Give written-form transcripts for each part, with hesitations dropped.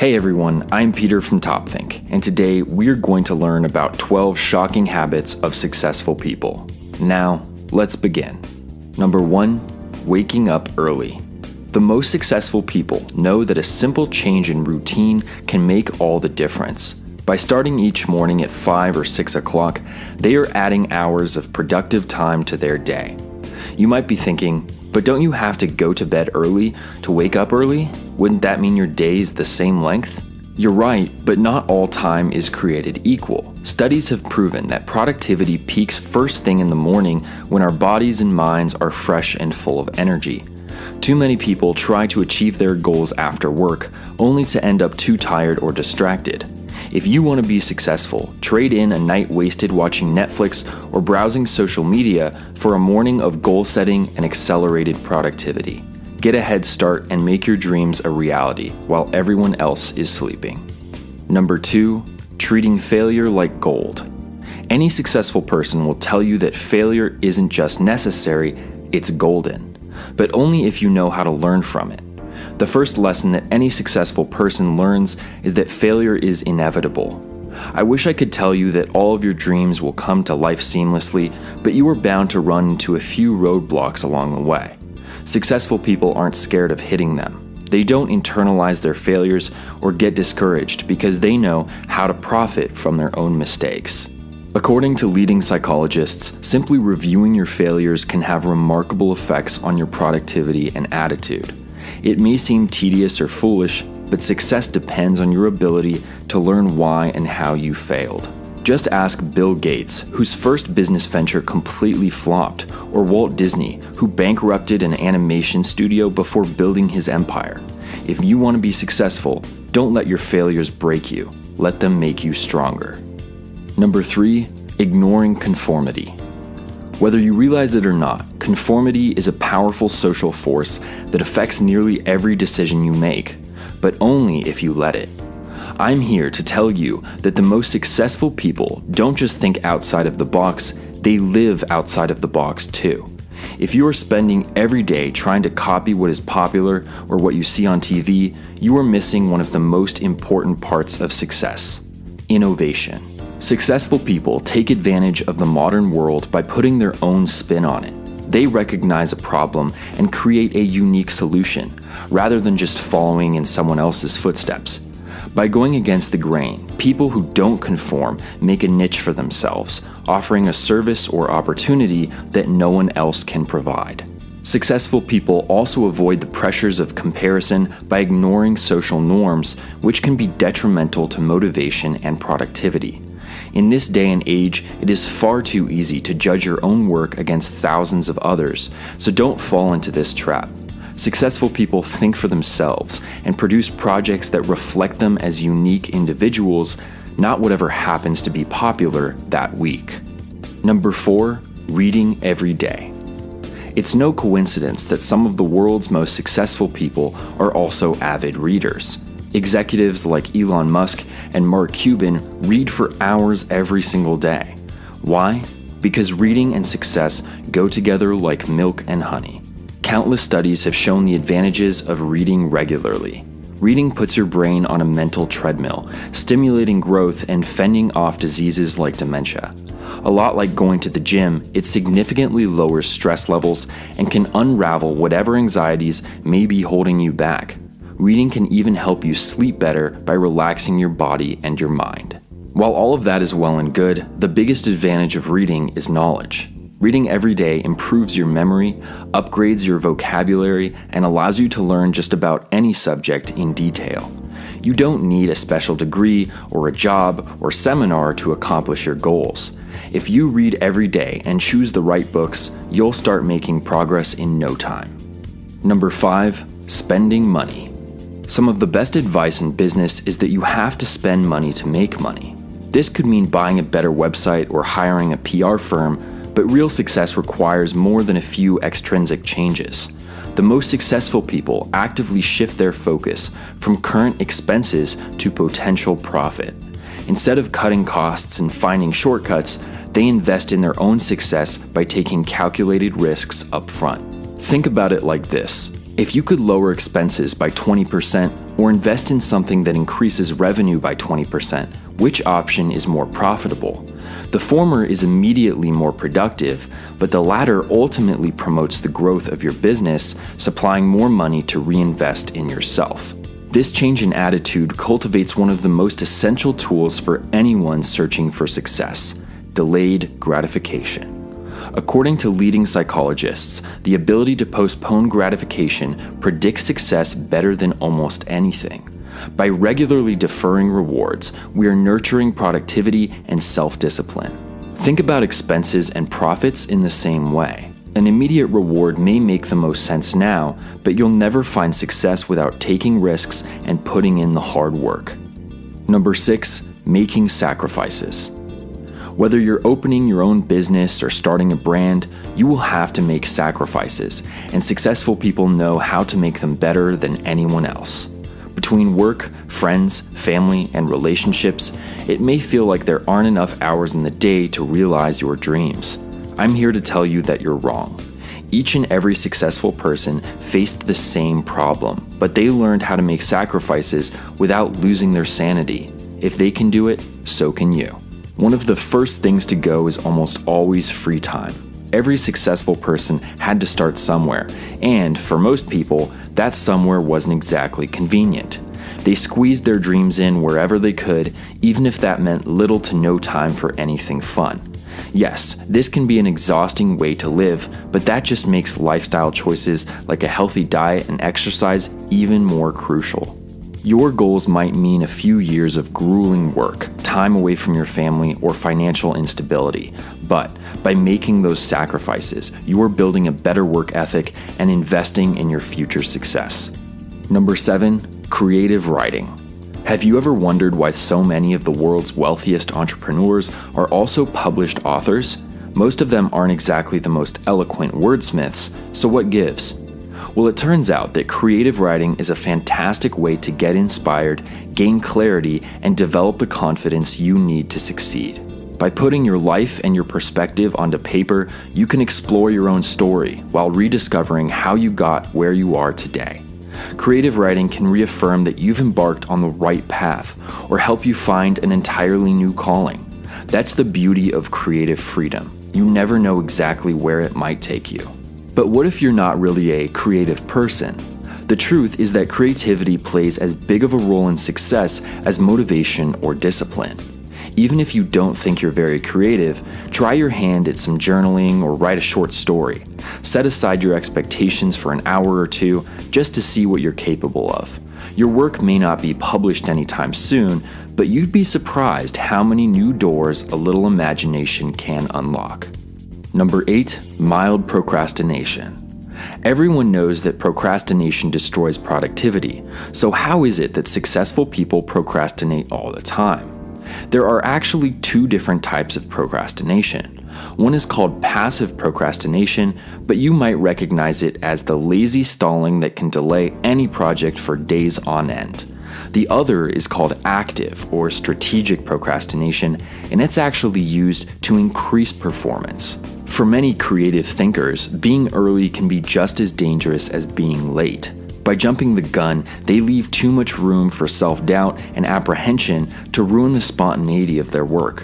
Hey everyone, I'm Peter from TopThink, and today we're going to learn about 12 shocking habits of successful people. Now, let's begin. Number 1, waking up early. The most successful people know that a simple change in routine can make all the difference. By starting each morning at 5 or 6 o'clock, they are adding hours of productive time to their day. You might be thinking, but don't you have to go to bed early to wake up early? Wouldn't that mean your day's the same length? You're right, but not all time is created equal. Studies have proven that productivity peaks first thing in the morning when our bodies and minds are fresh and full of energy. Too many people try to achieve their goals after work, only to end up too tired or distracted. If you want to be successful, trade in a night wasted watching Netflix or browsing social media for a morning of goal setting and accelerated productivity. Get a head start and make your dreams a reality while everyone else is sleeping. Number 2, treating failure like gold. Any successful person will tell you that failure isn't just necessary, it's golden, but only if you know how to learn from it. The first lesson that any successful person learns is that failure is inevitable. I wish I could tell you that all of your dreams will come to life seamlessly, but you are bound to run into a few roadblocks along the way. Successful people aren't scared of hitting them. They don't internalize their failures or get discouraged because they know how to profit from their own mistakes. According to leading psychologists, simply reviewing your failures can have remarkable effects on your productivity and attitude. It may seem tedious or foolish, but success depends on your ability to learn why and how you failed. Just ask Bill Gates, whose first business venture completely flopped, or Walt Disney, who bankrupted an animation studio before building his empire. If you want to be successful, don't let your failures break you. Let them make you stronger. Number 3, ignoring conformity. Whether you realize it or not, conformity is a powerful social force that affects nearly every decision you make, but only if you let it. I'm here to tell you that the most successful people don't just think outside of the box, they live outside of the box too. If you are spending every day trying to copy what is popular or what you see on TV, you are missing one of the most important parts of success: innovation. Successful people take advantage of the modern world by putting their own spin on it. They recognize a problem and create a unique solution, rather than just following in someone else's footsteps. By going against the grain, people who don't conform make a niche for themselves, offering a service or opportunity that no one else can provide. Successful people also avoid the pressures of comparison by ignoring social norms, which can be detrimental to motivation and productivity. In this day and age, it is far too easy to judge your own work against thousands of others, so don't fall into this trap. Successful people think for themselves and produce projects that reflect them as unique individuals, not whatever happens to be popular that week. Number 4, reading every day. It's no coincidence that some of the world's most successful people are also avid readers. Executives like Elon Musk and Mark Cuban read for hours every single day. Why? Because reading and success go together like milk and honey. Countless studies have shown the advantages of reading regularly. Reading puts your brain on a mental treadmill, stimulating growth and fending off diseases like dementia. A lot like going to the gym, it significantly lowers stress levels and can unravel whatever anxieties may be holding you back. Reading can even help you sleep better by relaxing your body and your mind. While all of that is well and good, the biggest advantage of reading is knowledge. Reading every day improves your memory, upgrades your vocabulary, and allows you to learn just about any subject in detail. You don't need a special degree or a job or seminar to accomplish your goals. If you read every day and choose the right books, you'll start making progress in no time. Number 5, spending money. Some of the best advice in business is that you have to spend money to make money. This could mean buying a better website or hiring a PR firm, but real success requires more than a few extrinsic changes. The most successful people actively shift their focus from current expenses to potential profit. Instead of cutting costs and finding shortcuts, they invest in their own success by taking calculated risks up front. Think about it like this. If you could lower expenses by 20%, Or invest in something that increases revenue by 20%. Which option is more profitable? The former is immediately more productive, but the latter ultimately promotes the growth of your business, supplying more money to reinvest in yourself. This change in attitude cultivates one of the most essential tools for anyone searching for success: delayed gratification. According to leading psychologists, the ability to postpone gratification predicts success better than almost anything. By regularly deferring rewards, we are nurturing productivity and self-discipline. Think about expenses and profits in the same way. An immediate reward may make the most sense now, but you'll never find success without taking risks and putting in the hard work. Number 6, making sacrifices. Whether you're opening your own business or starting a brand, you will have to make sacrifices, and successful people know how to make them better than anyone else. Between work, friends, family, and relationships, it may feel like there aren't enough hours in the day to realize your dreams. I'm here to tell you that you're wrong. Each and every successful person faced the same problem, but they learned how to make sacrifices without losing their sanity. If they can do it, so can you. One of the first things to go is almost always free time. Every successful person had to start somewhere, and for most people, that somewhere wasn't exactly convenient. They squeezed their dreams in wherever they could, even if that meant little to no time for anything fun. Yes, this can be an exhausting way to live, but that just makes lifestyle choices like a healthy diet and exercise even more crucial. Your goals might mean a few years of grueling work, time away from your family, or financial instability. But by making those sacrifices, you are building a better work ethic and investing in your future success. Number 7, creative writing. Have you ever wondered why so many of the world's wealthiest entrepreneurs are also published authors? Most of them aren't exactly the most eloquent wordsmiths, so what gives? Well, it turns out that creative writing is a fantastic way to get inspired, gain clarity, and develop the confidence you need to succeed. By putting your life and your perspective onto paper, you can explore your own story while rediscovering how you got where you are today. Creative writing can reaffirm that you've embarked on the right path or help you find an entirely new calling. That's the beauty of creative freedom. You never know exactly where it might take you. But what if you're not really a creative person? The truth is that creativity plays as big of a role in success as motivation or discipline. Even if you don't think you're very creative, try your hand at some journaling or write a short story. Set aside your expectations for an hour or two just to see what you're capable of. Your work may not be published anytime soon, but you'd be surprised how many new doors a little imagination can unlock. Number 8, mild procrastination. Everyone knows that procrastination destroys productivity, so how is it that successful people procrastinate all the time? There are actually 2 different types of procrastination. One is called passive procrastination, but you might recognize it as the lazy stalling that can delay any project for days on end. The other is called active or strategic procrastination, and it's actually used to increase performance. For many creative thinkers, being early can be just as dangerous as being late. By jumping the gun, they leave too much room for self-doubt and apprehension to ruin the spontaneity of their work.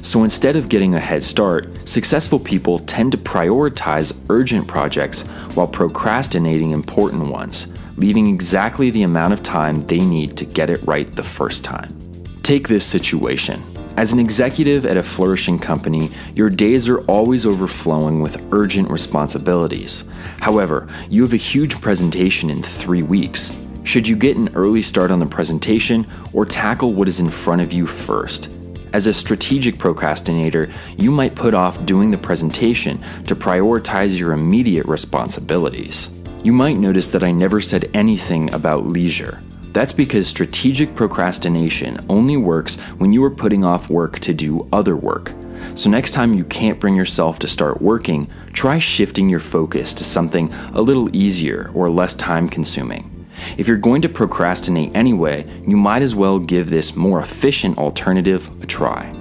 So instead of getting a head start, successful people tend to prioritize urgent projects while procrastinating important ones, leaving exactly the amount of time they need to get it right the first time. Take this situation. As an executive at a flourishing company, your days are always overflowing with urgent responsibilities. However, you have a huge presentation in 3 weeks. Should you get an early start on the presentation or tackle what is in front of you first? As a strategic procrastinator, you might put off doing the presentation to prioritize your immediate responsibilities. You might notice that I never said anything about leisure. That's because strategic procrastination only works when you are putting off work to do other work. So next time you can't bring yourself to start working, try shifting your focus to something a little easier or less time-consuming. If you're going to procrastinate anyway, you might as well give this more efficient alternative a try.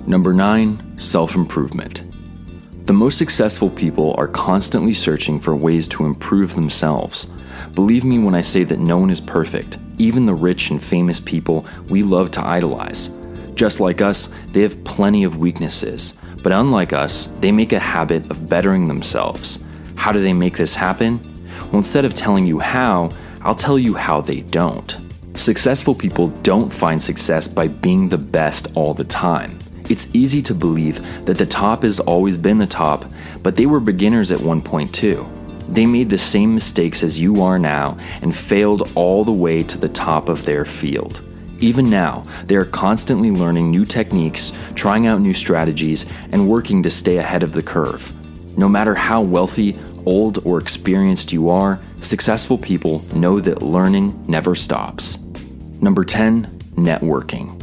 Number 9, self-improvement. The most successful people are constantly searching for ways to improve themselves. Believe me when I say that no one is perfect, even the rich and famous people we love to idolize. Just like us, they have plenty of weaknesses, but unlike us, they make a habit of bettering themselves. How do they make this happen? Well, instead of telling you how, I'll tell you how they don't. Successful people don't find success by being the best all the time. It's easy to believe that the top has always been the top, but they were beginners at one point too. They made the same mistakes as you are now and failed all the way to the top of their field. Even now, they are constantly learning new techniques, trying out new strategies, and working to stay ahead of the curve. No matter how wealthy, old, or experienced you are, successful people know that learning never stops. Number 10, networking.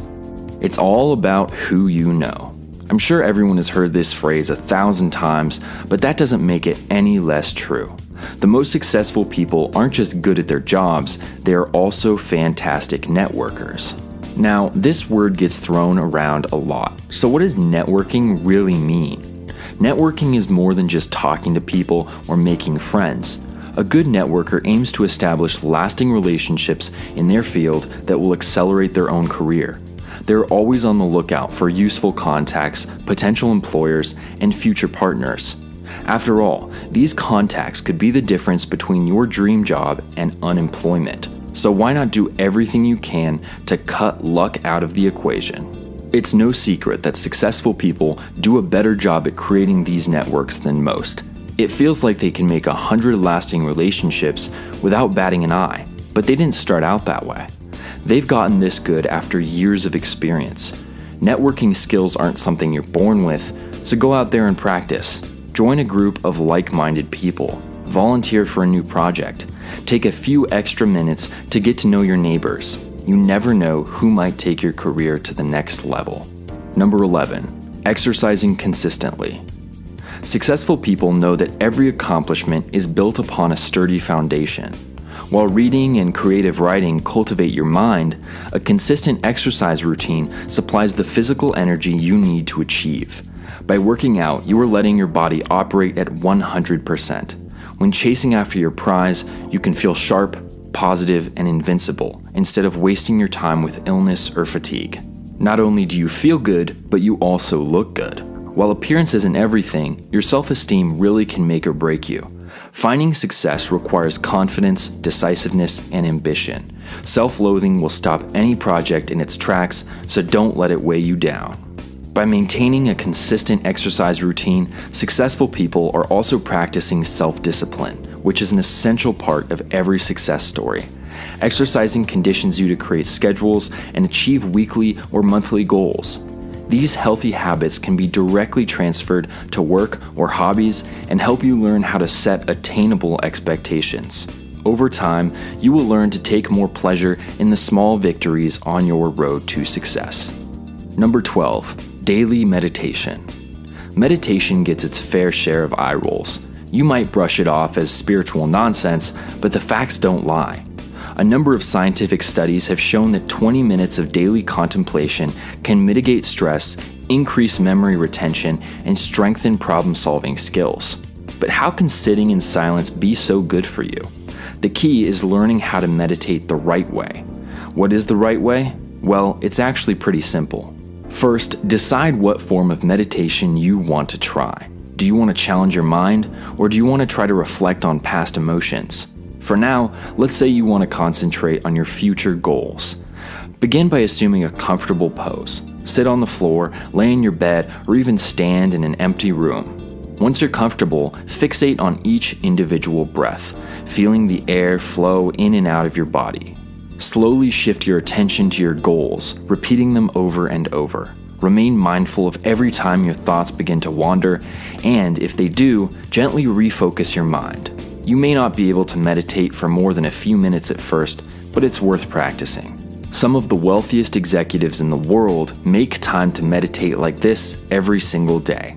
It's all about who you know. I'm sure everyone has heard this phrase 1,000 times, but that doesn't make it any less true. The most successful people aren't just good at their jobs, they are also fantastic networkers. Now, this word gets thrown around a lot. So what does networking really mean? Networking is more than just talking to people or making friends. A good networker aims to establish lasting relationships in their field that will accelerate their own career. They're always on the lookout for useful contacts, potential employers, and future partners. After all, these contacts could be the difference between your dream job and unemployment. So why not do everything you can to cut luck out of the equation? It's no secret that successful people do a better job at creating these networks than most. It feels like they can make 100 lasting relationships without batting an eye, but they didn't start out that way. They've gotten this good after years of experience. Networking skills aren't something you're born with, so go out there and practice. Join a group of like-minded people. Volunteer for a new project. Take a few extra minutes to get to know your neighbors. You never know who might take your career to the next level. Number 11, exercising consistently. Successful people know that every accomplishment is built upon a sturdy foundation. While reading and creative writing cultivate your mind, a consistent exercise routine supplies the physical energy you need to achieve. By working out, you are letting your body operate at 100%. When chasing after your prize, you can feel sharp, positive, and invincible, instead of wasting your time with illness or fatigue. Not only do you feel good, but you also look good. While appearance isn't everything, your self-esteem really can make or break you. Finding success requires confidence, decisiveness, and ambition. Self-loathing will stop any project in its tracks, so don't let it weigh you down. By maintaining a consistent exercise routine, successful people are also practicing self-discipline, which is an essential part of every success story. Exercising conditions you to create schedules and achieve weekly or monthly goals. These healthy habits can be directly transferred to work or hobbies and help you learn how to set attainable expectations. Over time, you will learn to take more pleasure in the small victories on your road to success. Number 12. Daily meditation. Meditation gets its fair share of eye rolls. You might brush it off as spiritual nonsense, but the facts don't lie. A number of scientific studies have shown that 20 minutes of daily contemplation can mitigate stress, increase memory retention, and strengthen problem-solving skills. But how can sitting in silence be so good for you? The key is learning how to meditate the right way. What is the right way? Well, it's actually pretty simple. First, decide what form of meditation you want to try. Do you want to challenge your mind, or do you want to try to reflect on past emotions? For now, let's say you want to concentrate on your future goals. Begin by assuming a comfortable pose. Sit on the floor, lay in your bed, or even stand in an empty room. Once you're comfortable, fixate on each individual breath, feeling the air flow in and out of your body. Slowly shift your attention to your goals, repeating them over and over. Remain mindful of every time your thoughts begin to wander, and if they do, gently refocus your mind. You may not be able to meditate for more than a few minutes at first, but it's worth practicing. Some of the wealthiest executives in the world make time to meditate like this every single day.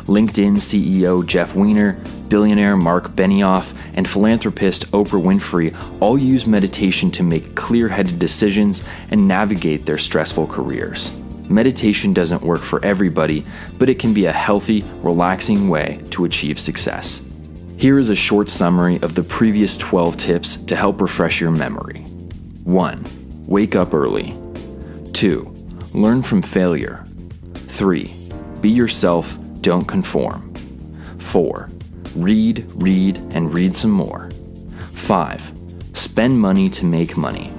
LinkedIn CEO Jeff Weiner, billionaire Mark Benioff, and philanthropist Oprah Winfrey all use meditation to make clear-headed decisions and navigate their stressful careers. Meditation doesn't work for everybody, but it can be a healthy, relaxing way to achieve success. Here is a short summary of the previous 12 tips to help refresh your memory. 1. Wake up early. 2. Learn from failure. 3. Be yourself, don't conform. 4. Read, and read some more. 5. Spend money to make money.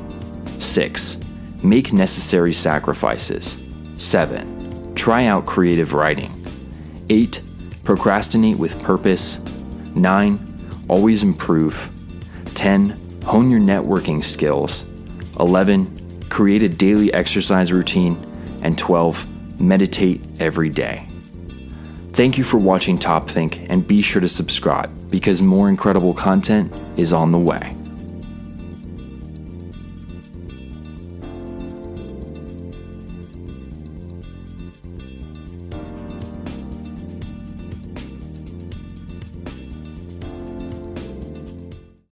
6. Make necessary sacrifices. 7. Try out creative writing. 8. Procrastinate with purpose. 9. Always improve. 10. Hone your networking skills. 11. Create a daily exercise routine. And 12. Meditate every day. Thank you for watching Top Think, and be sure to subscribe because more incredible content is on the way.